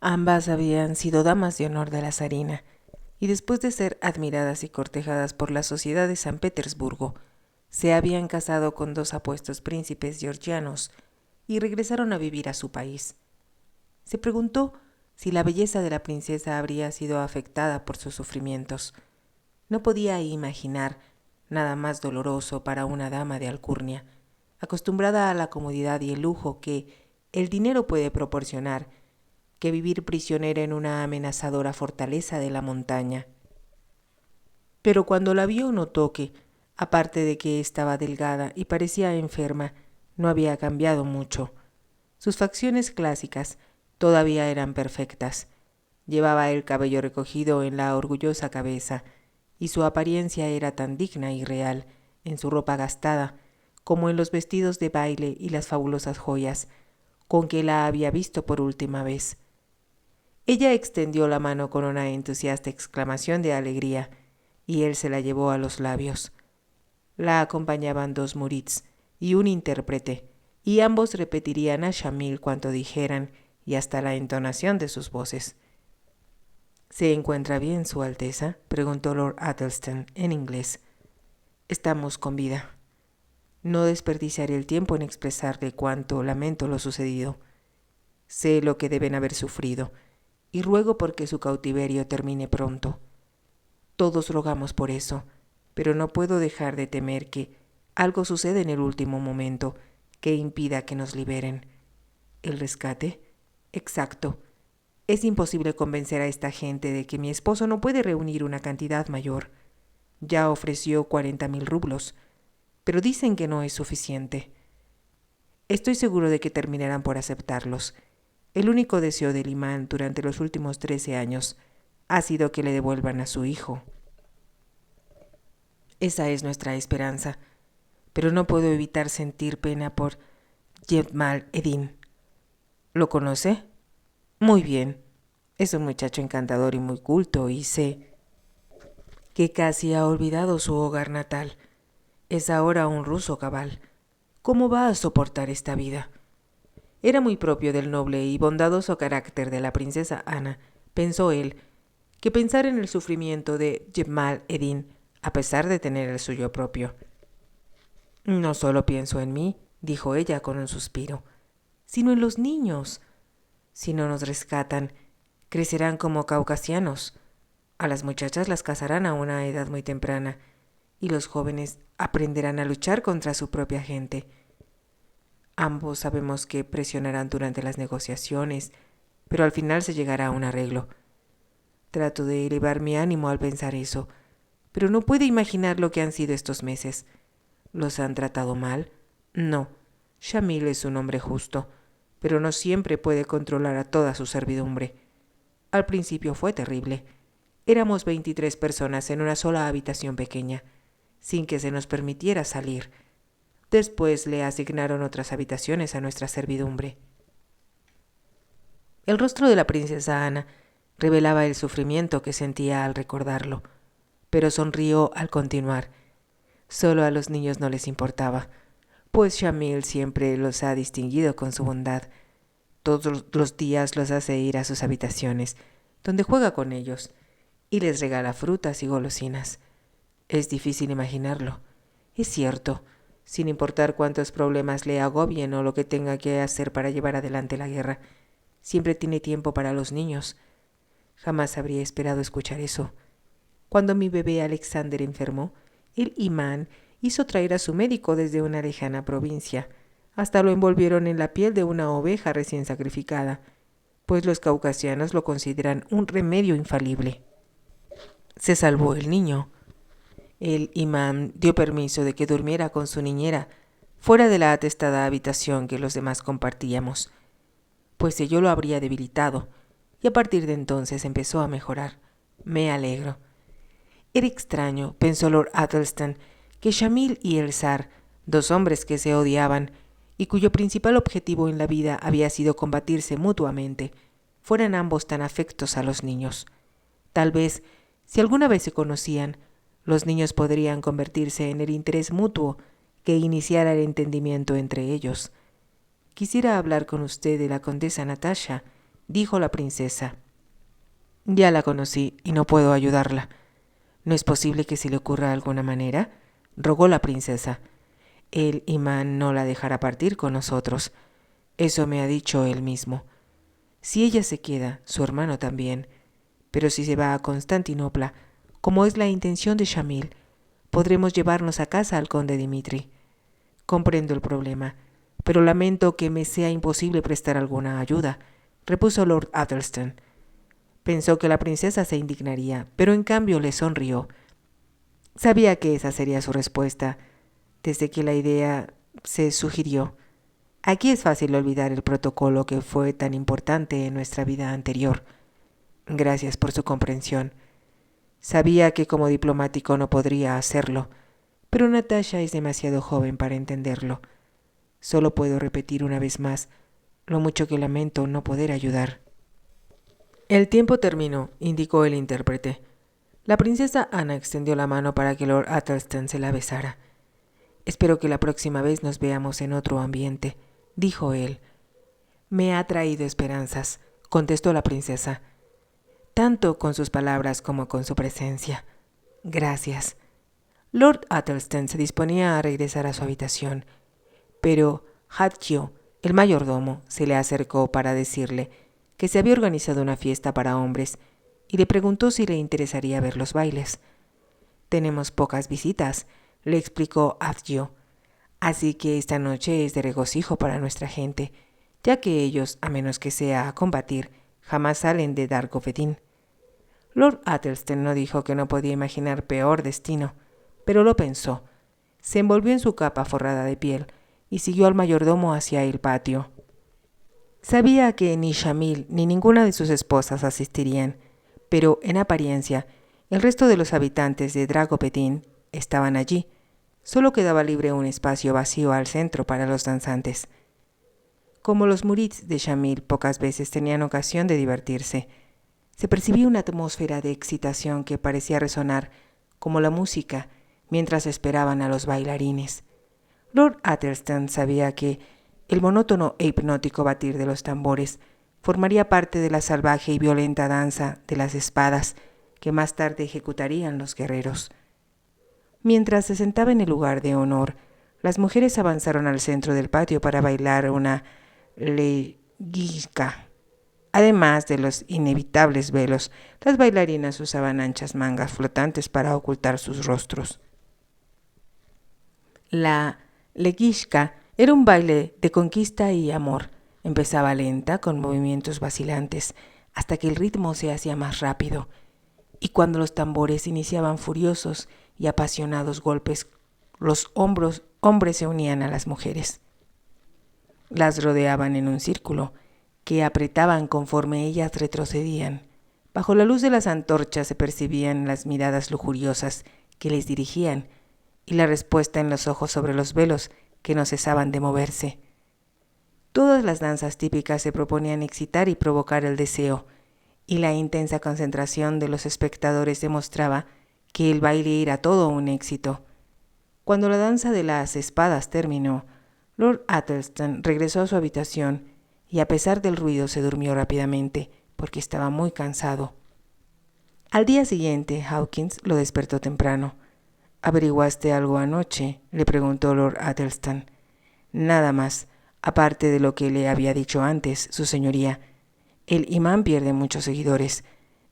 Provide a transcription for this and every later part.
Ambas habían sido damas de honor de la zarina, y después de ser admiradas y cortejadas por la sociedad de San Petersburgo, se habían casado con dos apuestos príncipes georgianos y regresaron a vivir a su país. Se preguntó si la belleza de la princesa habría sido afectada por sus sufrimientos. No podía imaginar nada más doloroso para una dama de alcurnia, acostumbrada a la comodidad y el lujo que el dinero puede proporcionar, que vivir prisionera en una amenazadora fortaleza de la montaña. Pero cuando la vio notó que, aparte de que estaba delgada y parecía enferma, no había cambiado mucho. Sus facciones clásicas todavía eran perfectas. Llevaba el cabello recogido en la orgullosa cabeza, y su apariencia era tan digna y real en su ropa gastada como en los vestidos de baile y las fabulosas joyas con que la había visto por última vez. Ella extendió la mano con una entusiasta exclamación de alegría, y él se la llevó a los labios. La acompañaban dos murits y un intérprete, y ambos repetirían a Shamil cuanto dijeran y hasta la entonación de sus voces. ¿Se encuentra bien, Su Alteza?, preguntó Lord Athelstan en inglés. Estamos con vida. No desperdiciaré el tiempo en expresarle cuánto lamento lo sucedido. Sé lo que deben haber sufrido, y ruego porque su cautiverio termine pronto. Todos rogamos por eso, pero no puedo dejar de temer que algo suceda en el último momento que impida que nos liberen. ¿El rescate? Exacto. Es imposible convencer a esta gente de que mi esposo no puede reunir una cantidad mayor. Ya ofreció 40,000 rublos, pero dicen que no es suficiente. Estoy seguro de que terminarán por aceptarlos. El único deseo del imán durante los últimos 13 años ha sido que le devuelvan a su hijo. Esa es nuestra esperanza, pero no puedo evitar sentir pena por Jemal Eddin. ¿Lo conoce? Muy bien. Es un muchacho encantador y muy culto, y sé que casi ha olvidado su hogar natal. Es ahora un ruso cabal. ¿Cómo va a soportar esta vida? Era muy propio del noble y bondadoso carácter de la princesa Ana, pensó él, que pensar en el sufrimiento de Jemal Eddin, a pesar de tener el suyo propio. No solo pienso en mí, dijo ella con un suspiro, sino en los niños. Si no nos rescatan, crecerán como caucasianos. A las muchachas las casarán a una edad muy temprana, y los jóvenes aprenderán a luchar contra su propia gente. Ambos sabemos que presionarán durante las negociaciones, pero al final se llegará a un arreglo. Trato de elevar mi ánimo al pensar eso, pero no puedo imaginar lo que han sido estos meses. ¿Los han tratado mal? No. Shamil es un hombre justo, pero no siempre puede controlar a toda su servidumbre. Al principio fue terrible. Éramos 23 personas en una sola habitación pequeña, sin que se nos permitiera salir. Después le asignaron otras habitaciones a nuestra servidumbre. El rostro de la princesa Ana revelaba el sufrimiento que sentía al recordarlo, pero sonrió al continuar. Solo a los niños no les importaba, pues Shamil siempre los ha distinguido con su bondad. Todos los días los hace ir a sus habitaciones, donde juega con ellos, y les regala frutas y golosinas. Es difícil imaginarlo. Es cierto, sin importar cuántos problemas le agobien o lo que tenga que hacer para llevar adelante la guerra, siempre tiene tiempo para los niños. Jamás habría esperado escuchar eso. Cuando mi bebé Alexander enfermó, el imán hizo traer a su médico desde una lejana provincia. Hasta lo envolvieron en la piel de una oveja recién sacrificada, pues los caucasianos lo consideran un remedio infalible. Se salvó el niño. El imán dio permiso de que durmiera con su niñera, fuera de la atestada habitación que los demás compartíamos, pues ello lo habría debilitado, y a partir de entonces empezó a mejorar. Me alegro. Era extraño, pensó Lord Athelstan, que Shamil y el zar, dos hombres que se odiaban y cuyo principal objetivo en la vida había sido combatirse mutuamente, fueran ambos tan afectos a los niños. Tal vez, si alguna vez se conocían, los niños podrían convertirse en el interés mutuo que iniciara el entendimiento entre ellos. Quisiera hablar con usted de la condesa Natasha, dijo la princesa. Ya la conocí y no puedo ayudarla. ¿No es posible que se le ocurra alguna manera?, rogó la princesa. El imán no la dejará partir con nosotros. Eso me ha dicho él mismo. Si ella se queda, su hermano también. Pero si se va a Constantinopla, como es la intención de Shamil, podremos llevarnos a casa al conde Dimitri. Comprendo el problema, pero lamento que me sea imposible prestar alguna ayuda, repuso Lord Athelstan. Pensó que la princesa se indignaría, pero en cambio le sonrió. Sabía que esa sería su respuesta, desde que la idea se sugirió. Aquí es fácil olvidar el protocolo que fue tan importante en nuestra vida anterior. Gracias por su comprensión. Sabía que como diplomático no podría hacerlo, pero Natasha es demasiado joven para entenderlo. Solo puedo repetir una vez más lo mucho que lamento no poder ayudar. El tiempo terminó, indicó el intérprete. La princesa Ana extendió la mano para que Lord Athelstan se la besara. Espero que la próxima vez nos veamos en otro ambiente, dijo él. Me ha traído esperanzas, contestó la princesa, tanto con sus palabras como con su presencia. Gracias. Lord Athelstan se disponía a regresar a su habitación, pero Hadjo, el mayordomo, se le acercó para decirle que se había organizado una fiesta para hombres y le preguntó si le interesaría ver los bailes. Tenemos pocas visitas, le explicó Hadjo, así que esta noche es de regocijo para nuestra gente, ya que ellos, a menos que sea a combatir, jamás salen de Dar Gofedin. Lord Athelstan no dijo que no podía imaginar peor destino, pero lo pensó. Se envolvió en su capa forrada de piel y siguió al mayordomo hacia el patio. Sabía que ni Shamil ni ninguna de sus esposas asistirían, pero en apariencia el resto de los habitantes de Dragopettin estaban allí. Solo quedaba libre un espacio vacío al centro para los danzantes. Como los murids de Shamil pocas veces tenían ocasión de divertirse, se percibía una atmósfera de excitación que parecía resonar como la música mientras esperaban a los bailarines. Lord Athelstan sabía que el monótono e hipnótico batir de los tambores formaría parte de la salvaje y violenta danza de las espadas que más tarde ejecutarían los guerreros. Mientras se sentaba en el lugar de honor, las mujeres avanzaron al centro del patio para bailar una legishka. Además de los inevitables velos, las bailarinas usaban anchas mangas flotantes para ocultar sus rostros. La legishka era un baile de conquista y amor. Empezaba lenta, con movimientos vacilantes, hasta que el ritmo se hacía más rápido, y cuando los tambores iniciaban furiosos y apasionados golpes, los hombres se unían a las mujeres. Las rodeaban en un círculo, que apretaban conforme ellas retrocedían. Bajo la luz de las antorchas se percibían las miradas lujuriosas que les dirigían y la respuesta en los ojos sobre los velos que no cesaban de moverse. Todas las danzas típicas se proponían excitar y provocar el deseo, y la intensa concentración de los espectadores demostraba que el baile era todo un éxito. Cuando la danza de las espadas terminó, Lord Athelstan regresó a su habitación y a pesar del ruido se durmió rápidamente porque estaba muy cansado. Al día siguiente, Hawkins lo despertó temprano. ¿Averiguaste algo anoche?, le preguntó Lord Athelstan. Nada más, aparte de lo que le había dicho antes, su señoría. El imán pierde muchos seguidores.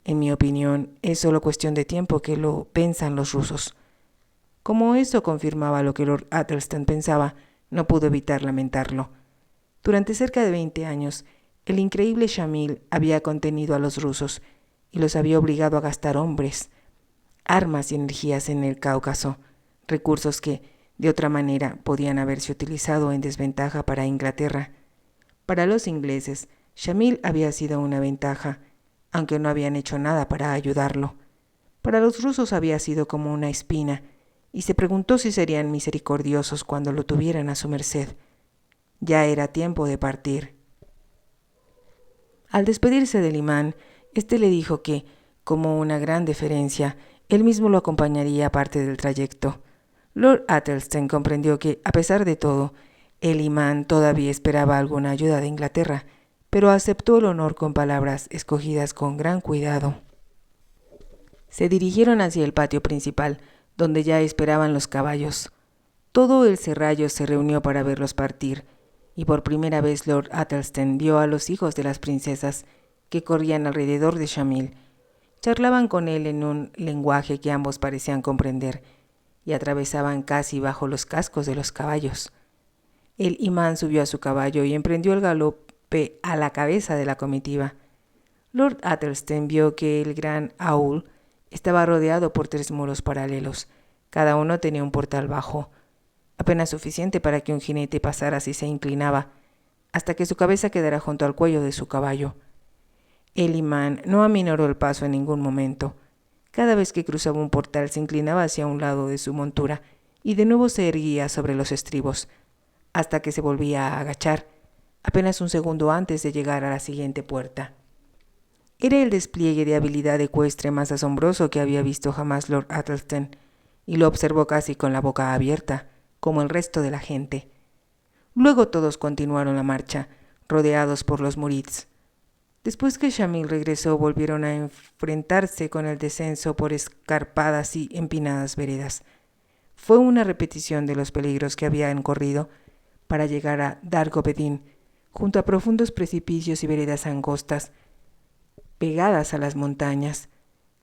En mi opinión, es solo cuestión de tiempo que lo venzan los rusos. Como eso confirmaba lo que Lord Athelstan pensaba, no pudo evitar lamentarlo. Durante cerca de 20 años, el increíble Shamil había contenido a los rusos y los había obligado a gastar hombres, armas y energías en el Cáucaso, recursos que, de otra manera, podían haberse utilizado en desventaja para Inglaterra. Para los ingleses, Shamil había sido una ventaja, aunque no habían hecho nada para ayudarlo. Para los rusos había sido como una espina, y se preguntó si serían misericordiosos cuando lo tuvieran a su merced. Ya era tiempo de partir. Al despedirse del imán, éste le dijo que, como una gran deferencia, él mismo lo acompañaría parte del trayecto. Lord Athelstan comprendió que, a pesar de todo, el imán todavía esperaba alguna ayuda de Inglaterra, pero aceptó el honor con palabras escogidas con gran cuidado. Se dirigieron hacia el patio principal, donde ya esperaban los caballos. Todo el serrallo se reunió para verlos partir, y por primera vez Lord Athelstane vio a los hijos de las princesas que corrían alrededor de Shamil. Charlaban con él en un lenguaje que ambos parecían comprender, y atravesaban casi bajo los cascos de los caballos. El imán subió a su caballo y emprendió el galope a la cabeza de la comitiva. Lord Athelstane vio que el gran Aul estaba rodeado por 3 muros paralelos. Cada uno tenía un portal bajo, apenas suficiente para que un jinete pasara si se inclinaba, hasta que su cabeza quedara junto al cuello de su caballo. El imán no aminoró el paso en ningún momento. Cada vez que cruzaba un portal se inclinaba hacia un lado de su montura y de nuevo se erguía sobre los estribos, hasta que se volvía a agachar, apenas un segundo antes de llegar a la siguiente puerta. Era el despliegue de habilidad ecuestre más asombroso que había visto jamás Lord Athelstane, y lo observó casi con la boca abierta, como el resto de la gente. Luego todos continuaron la marcha, rodeados por los murids. Después que Shamil regresó, volvieron a enfrentarse con el descenso por escarpadas y empinadas veredas. Fue una repetición de los peligros que habían corrido para llegar a Dar Gobedin, junto a profundos precipicios y veredas angostas, pegadas a las montañas.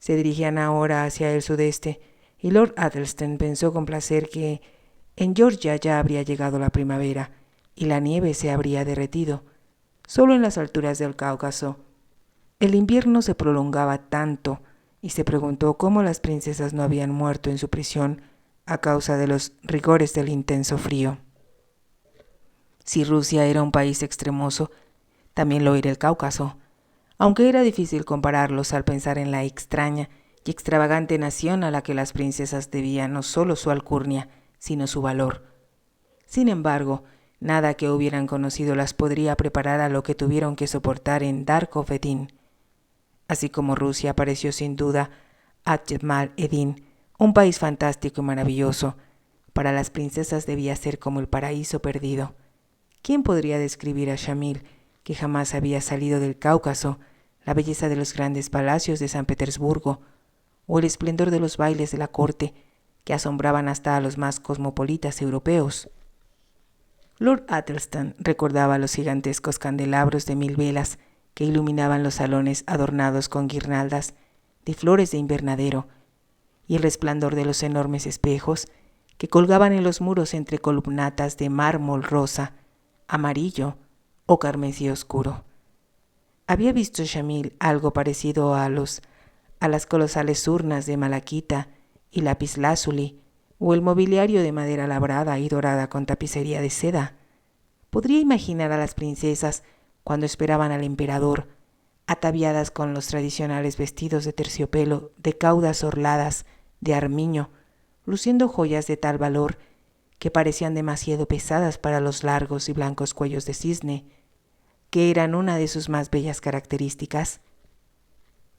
Se dirigían ahora hacia el sudeste, y Lord Athelstane pensó con placer que en Georgia ya habría llegado la primavera, y la nieve se habría derretido. Solo en las alturas del Cáucaso el invierno se prolongaba tanto, y se preguntó cómo las princesas no habían muerto en su prisión a causa de los rigores del intenso frío. Si Rusia era un país extremoso, también lo era el Cáucaso, aunque era difícil compararlos al pensar en la extraña y extravagante nación a la que las princesas debían no solo su alcurnia, sino su valor. Sin embargo, nada que hubieran conocido las podría preparar a lo que tuvieron que soportar en Dar Gobedin. Así como Rusia pareció sin duda Atjemal-Edin, un país fantástico y maravilloso, para las princesas debía ser como el paraíso perdido. ¿Quién podría describir a Shamil, que jamás había salido del Cáucaso, la belleza de los grandes palacios de San Petersburgo, o el esplendor de los bailes de la corte, que asombraban hasta a los más cosmopolitas europeos? Lord Athelstane recordaba los gigantescos candelabros de 1000 velas que iluminaban los salones adornados con guirnaldas de flores de invernadero, y el resplandor de los enormes espejos que colgaban en los muros entre columnatas de mármol rosa, amarillo o carmesí oscuro. Había visto Shamil algo parecido a las colosales urnas de malaquita y lapislázuli, o el mobiliario de madera labrada y dorada con tapicería de seda. Podría imaginar a las princesas cuando esperaban al emperador, ataviadas con los tradicionales vestidos de terciopelo, de caudas orladas, de armiño, luciendo joyas de tal valor que parecían demasiado pesadas para los largos y blancos cuellos de cisne, que eran una de sus más bellas características.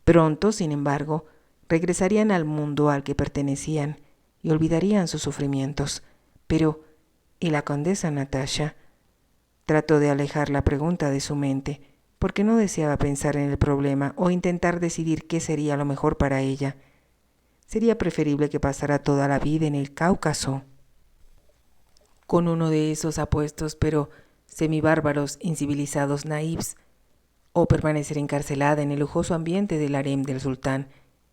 Pronto, sin embargo, regresarían al mundo al que pertenecían y olvidarían sus sufrimientos. Pero, ¿y la condesa Natasha? Trató de alejar la pregunta de su mente, porque no deseaba pensar en el problema o intentar decidir qué sería lo mejor para ella. Sería preferible que pasara toda la vida en el Cáucaso, con uno de esos apuestos pero semibárbaros, incivilizados naïves, o permanecer encarcelada en el lujoso ambiente del harem del sultán,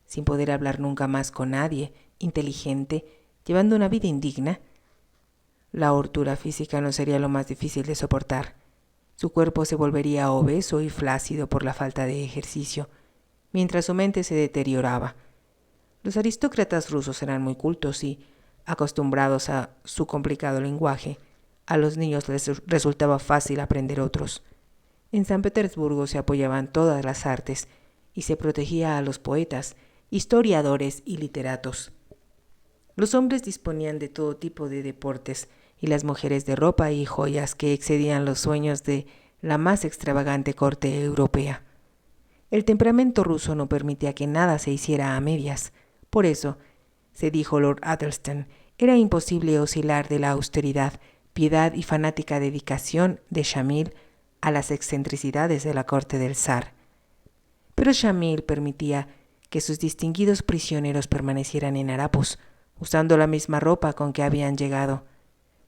sin poder hablar nunca más con nadie, inteligente, llevando una vida indigna. La hortura física no sería lo más difícil de soportar. Su cuerpo se volvería obeso y flácido por la falta de ejercicio, mientras su mente se deterioraba. Los aristócratas rusos eran muy cultos y, acostumbrados a su complicado lenguaje, a los niños les resultaba fácil aprender otros. En San Petersburgo se apoyaban todas las artes y se protegía a los poetas, historiadores y literatos. Los hombres disponían de todo tipo de deportes y las mujeres de ropa y joyas que excedían los sueños de la más extravagante corte europea. El temperamento ruso no permitía que nada se hiciera a medias. Por eso, se dijo Lord Athelstane, era imposible oscilar de la austeridad, piedad y fanática dedicación de Shamil a las excentricidades de la corte del zar. Pero Shamil permitía que sus distinguidos prisioneros permanecieran en harapos, usando la misma ropa con que habían llegado,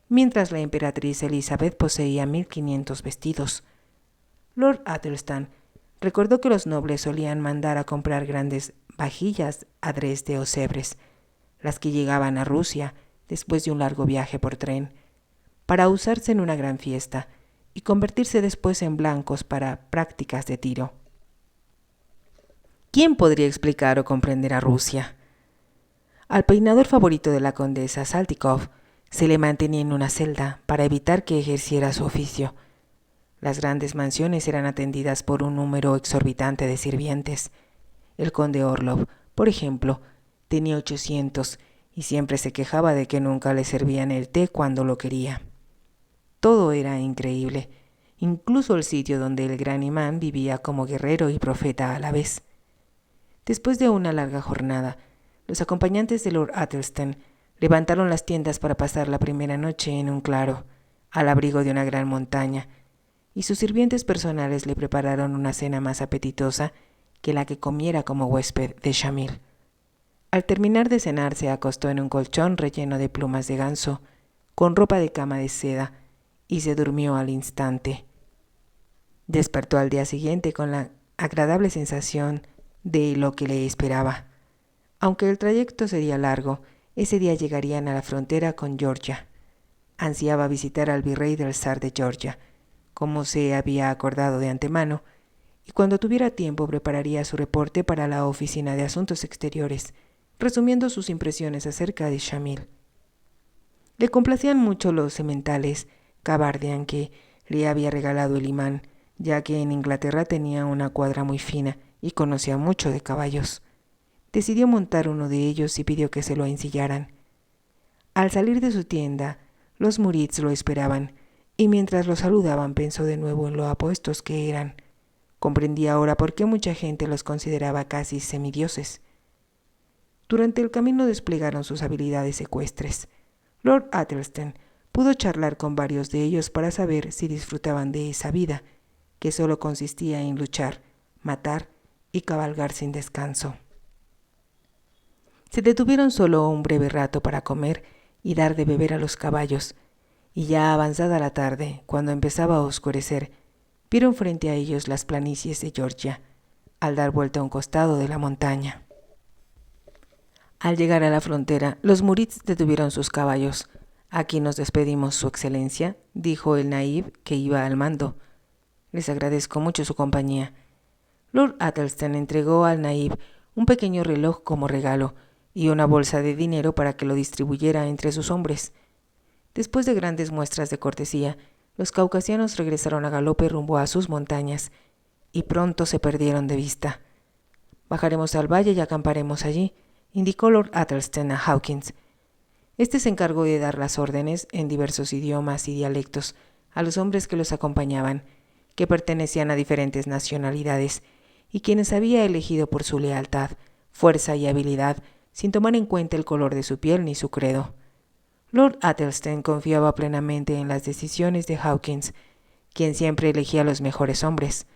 mientras la emperatriz Elizabeth poseía 1500 vestidos. Lord Athelstan recordó que los nobles solían mandar a comprar grandes vajillas a Dresde o Sèvres, las que llegaban a Rusia después de un largo viaje por tren, para usarse en una gran fiesta y convertirse después en blancos para prácticas de tiro. ¿Quién podría explicar o comprender a Rusia? Al peinador favorito de la condesa Saltykov se le mantenía en una celda para evitar que ejerciera su oficio. Las grandes mansiones eran atendidas por un número exorbitante de sirvientes. El conde Orlov, por ejemplo, tenía 800 y siempre se quejaba de que nunca le servían el té cuando lo quería. Todo era increíble, incluso el sitio donde el gran imán vivía como guerrero y profeta a la vez. Después de una larga jornada, los acompañantes de Lord Athelstan levantaron las tiendas para pasar la primera noche en un claro, al abrigo de una gran montaña, y sus sirvientes personales le prepararon una cena más apetitosa que la que comiera como huésped de Shamil. Al terminar de cenar se acostó en un colchón relleno de plumas de ganso, con ropa de cama de seda, y se durmió al instante. Despertó al día siguiente con la agradable sensación de lo que le esperaba. Aunque el trayecto sería largo, ese día llegarían a la frontera con Georgia. Ansiaba visitar al virrey del zar de Georgia, como se había acordado de antemano, y cuando tuviera tiempo prepararía su reporte para la Oficina de Asuntos Exteriores, resumiendo sus impresiones acerca de Shamil. Le complacían mucho los sementales Kabardian que le había regalado el imán, ya que en Inglaterra tenía una cuadra muy fina y conocía mucho de caballos. Decidió montar uno de ellos y pidió que se lo ensillaran. Al salir de su tienda, los murids lo esperaban, y mientras lo saludaban pensó de nuevo en lo apuestos que eran. Comprendía ahora por qué mucha gente los consideraba casi semidioses. Durante el camino desplegaron sus habilidades ecuestres. Lord Athelstan pudo charlar con varios de ellos para saber si disfrutaban de esa vida, que solo consistía en luchar, matar y cabalgar sin descanso. Se detuvieron solo un breve rato para comer y dar de beber a los caballos, y ya avanzada la tarde, cuando empezaba a oscurecer, vieron frente a ellos las planicies de Georgia, al dar vuelta a un costado de la montaña. Al llegar a la frontera, los murids detuvieron sus caballos. «Aquí nos despedimos, Su Excelencia», dijo el naib que iba al mando. «Les agradezco mucho su compañía». Lord Athelstan entregó al naib un pequeño reloj como regalo y una bolsa de dinero para que lo distribuyera entre sus hombres. Después de grandes muestras de cortesía, los caucasianos regresaron a galope rumbo a sus montañas y pronto se perdieron de vista. «Bajaremos al valle y acamparemos allí», indicó Lord Athelstan a Hawkins. Este se encargó de dar las órdenes en diversos idiomas y dialectos a los hombres que los acompañaban, que pertenecían a diferentes nacionalidades y quienes había elegido por su lealtad, fuerza y habilidad, sin tomar en cuenta el color de su piel ni su credo. Lord Athelstan confiaba plenamente en las decisiones de Hawkins, quien siempre elegía los mejores hombres.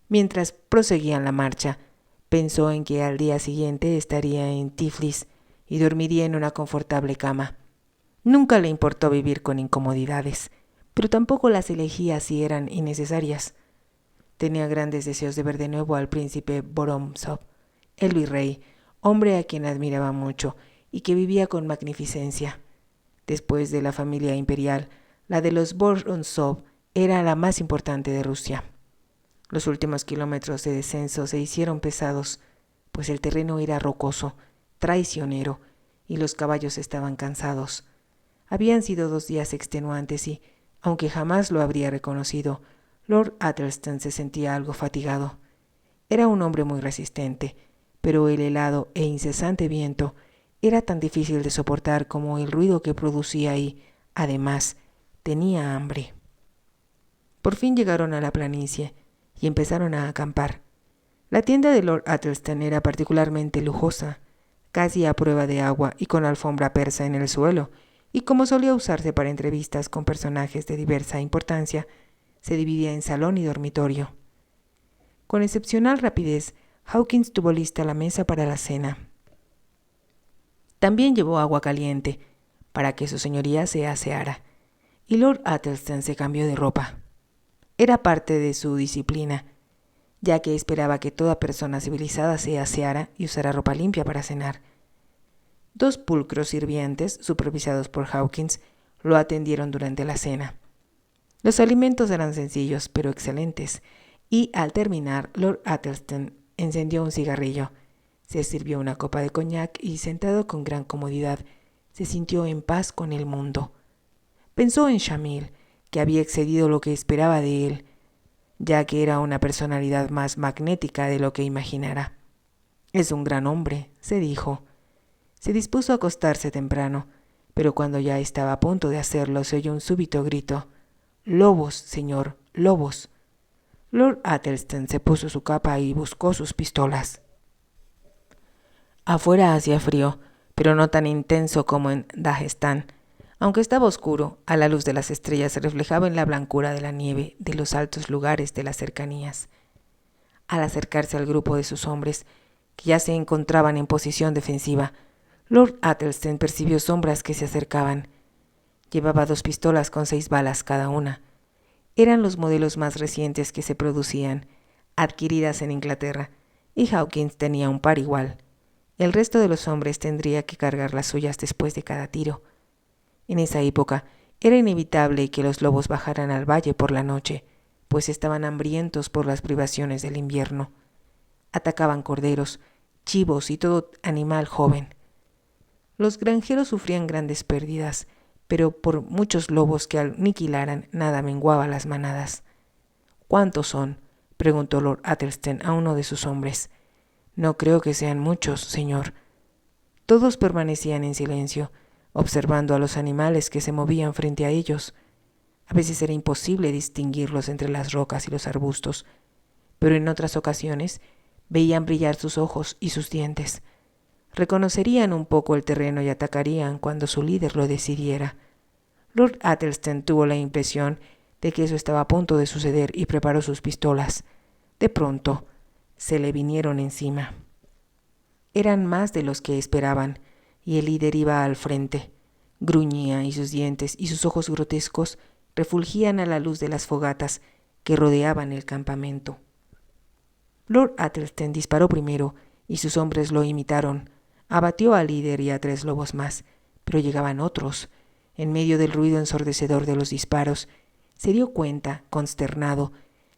Mientras proseguían la marcha, pensó en que al día siguiente estaría en Tiflis y dormiría en una confortable cama. Nunca le importó vivir con incomodidades, pero tampoco las elegía si eran innecesarias. Tenía grandes deseos de ver de nuevo al príncipe Vorontsov, el virrey, hombre a quien admiraba mucho y que vivía con magnificencia. Después de la familia imperial, la de los Vorontsov era la más importante de Rusia. Los últimos kilómetros de descenso se hicieron pesados, pues el terreno era rocoso, traicionero, y los caballos estaban cansados. Habían sido 2 días extenuantes y, aunque jamás lo habría reconocido, Lord Athelstan se sentía algo fatigado. Era un hombre muy resistente, pero el helado e incesante viento era tan difícil de soportar como el ruido que producía y, además, tenía hambre. Por fin llegaron a la planicie y empezaron a acampar. La tienda de Lord Athelstan era particularmente lujosa, casi a prueba de agua y con alfombra persa en el suelo, y como solía usarse para entrevistas con personajes de diversa importancia, se dividía en salón y dormitorio. Con excepcional rapidez, Hawkins tuvo lista la mesa para la cena. También llevó agua caliente, para que su señoría se aseara, y Lord Attleston se cambió de ropa. Era parte de su disciplina, ya que esperaba que toda persona civilizada se aseara y usara ropa limpia para cenar. 2 pulcros sirvientes, supervisados por Hawkins, lo atendieron durante la cena. Los alimentos eran sencillos, pero excelentes, y al terminar, Lord Attleston encendió un cigarrillo, se sirvió una copa de coñac y, sentado con gran comodidad, se sintió en paz con el mundo. Pensó en Shamil, que había excedido lo que esperaba de él, ya que era una personalidad más magnética de lo que imaginara. Es un gran hombre, se dijo. Se dispuso a acostarse temprano, pero cuando ya estaba a punto de hacerlo se oyó un súbito grito. «¡Lobos, señor, lobos!». Lord Attleston se puso su capa y buscó sus pistolas. Afuera hacía frío, pero no tan intenso como en Dagestán. Aunque estaba oscuro, a la luz de las estrellas se reflejaba en la blancura de la nieve de los altos lugares de las cercanías. Al acercarse al grupo de sus hombres, que ya se encontraban en posición defensiva, Lord Attleston percibió sombras que se acercaban. Llevaba 2 pistolas con 6 balas cada una. Eran los modelos más recientes que se producían, adquiridas en Inglaterra, y Hawkins tenía un par igual. El resto de los hombres tendría que cargar las suyas después de cada tiro. En esa época era inevitable que los lobos bajaran al valle por la noche, pues estaban hambrientos por las privaciones del invierno. Atacaban corderos, chivos y todo animal joven. Los granjeros sufrían grandes pérdidas, pero por muchos lobos que aniquilaran, nada menguaba las manadas. «¿Cuántos son?», preguntó Lord Attleston a uno de sus hombres. «No creo que sean muchos, señor». Todos permanecían en silencio, observando a los animales que se movían frente a ellos. A veces era imposible distinguirlos entre las rocas y los arbustos, pero en otras ocasiones veían brillar sus ojos y sus dientes. Reconocerían un poco el terreno y atacarían cuando su líder lo decidiera. Lord Attleston tuvo la impresión de que eso estaba a punto de suceder y preparó sus pistolas. De pronto, se le vinieron encima. Eran más de los que esperaban, y el líder iba al frente. Gruñía y sus dientes y sus ojos grotescos refulgían a la luz de las fogatas que rodeaban el campamento. Lord Attleston disparó primero y sus hombres lo imitaron. Abatió al líder y a 3 lobos más, pero llegaban otros. En medio del ruido ensordecedor de los disparos, se dio cuenta, consternado,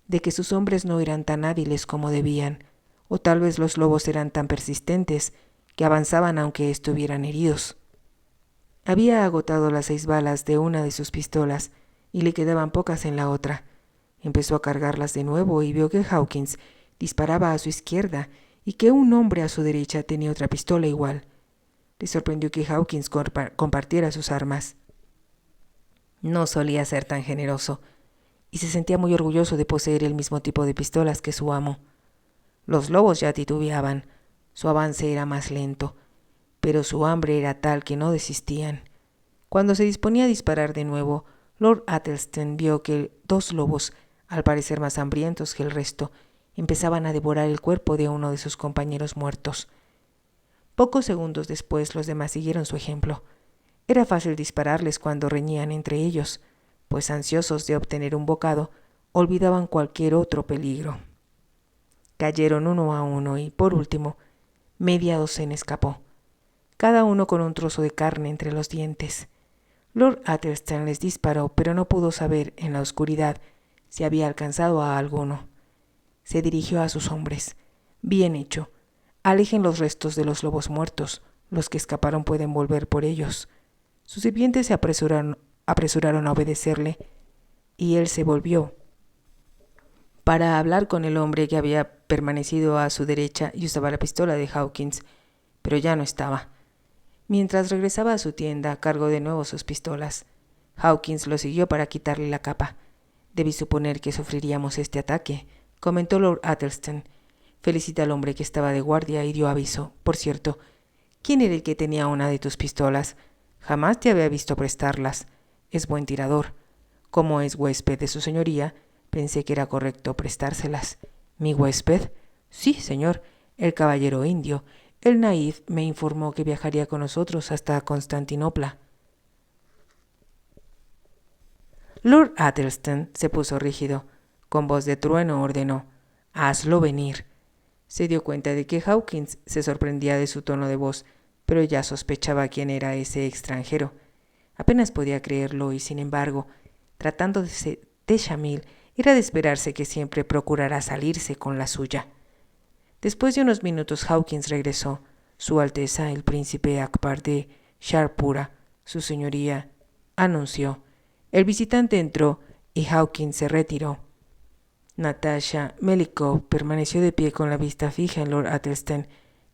de que sus hombres no eran tan hábiles como debían, o tal vez los lobos eran tan persistentes que avanzaban aunque estuvieran heridos. Había agotado las 6 balas de una de sus pistolas y le quedaban pocas en la otra. Empezó a cargarlas de nuevo y vio que Hawkins disparaba a su izquierda y que un hombre a su derecha tenía otra pistola igual. Le sorprendió que Hawkins compartiera sus armas. No solía ser tan generoso y se sentía muy orgulloso de poseer el mismo tipo de pistolas que su amo. Los lobos ya titubeaban, su avance era más lento, pero su hambre era tal que no desistían. Cuando se disponía a disparar de nuevo, Lord Attleston vio que 2 lobos, al parecer más hambrientos que el resto, empezaban a devorar el cuerpo de uno de sus compañeros muertos. Pocos segundos después los demás siguieron su ejemplo. Era fácil dispararles cuando reñían entre ellos, pues ansiosos de obtener un bocado, olvidaban cualquier otro peligro. Cayeron uno a uno y, por último, media docena escapó, cada uno con un trozo de carne entre los dientes. Lord Attleston les disparó, pero no pudo saber en la oscuridad si había alcanzado a alguno. Se dirigió a sus hombres. «Bien hecho. Alejen los restos de los lobos muertos. Los que escaparon pueden volver por ellos». Sus sirvientes se apresuraron a obedecerle, y él se volvió para hablar con el hombre que había permanecido a su derecha y usaba la pistola de Hawkins, pero ya no estaba. Mientras regresaba a su tienda, cargó de nuevo sus pistolas. Hawkins lo siguió para quitarle la capa. «Debí suponer que sufriríamos este ataque», comentó Lord Attleston. «Felicita al hombre que estaba de guardia y dio aviso. Por cierto, ¿quién era el que tenía una de tus pistolas? Jamás te había visto prestarlas. Es buen tirador. Como es huésped de su señoría, Pensé que era correcto prestárselas. ¿Mi huésped? Sí, señor, el caballero indio. El naïf me informó que viajaría con nosotros hasta Constantinopla. Lord Athelstan se puso rígido. Con voz de trueno ordenó: «Hazlo venir». Se dio cuenta de que Hawkins se sorprendía de su tono de voz, pero ya sospechaba quién era ese extranjero. Apenas podía creerlo y, sin embargo, tratándose de Shamil, era de esperarse que siempre procurara salirse con la suya. Después de unos minutos Hawkins regresó. Su Alteza el Príncipe Akbar de Sharpura, su señoría, anunció. El visitante entró y Hawkins se retiró. Natasha Melikov permaneció de pie con la vista fija en Lord Athelstan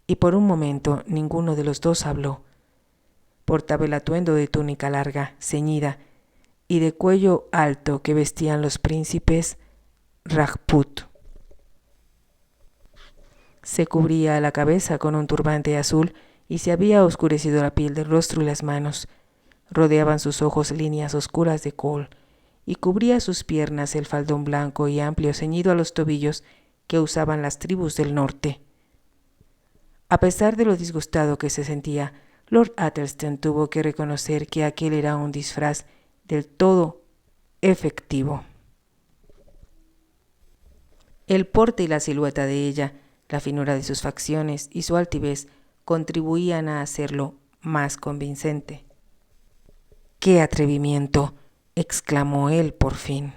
y por un momento ninguno de los dos habló. Portaba el atuendo de túnica larga, ceñida, y de cuello alto que vestían los príncipes Rajput. Se cubría la cabeza con un turbante azul y se había oscurecido la piel del rostro y las manos. Rodeaban sus ojos líneas oscuras de col y cubría sus piernas el faldón blanco y amplio ceñido a los tobillos que usaban las tribus del norte. A pesar de lo disgustado que se sentía, Lord Athelstan tuvo que reconocer que aquel era un disfraz del todo efectivo. El porte y la silueta de ella, la finura de sus facciones y su altivez contribuían a hacerlo más convincente. ¡Qué atrevimiento!, exclamó él por fin.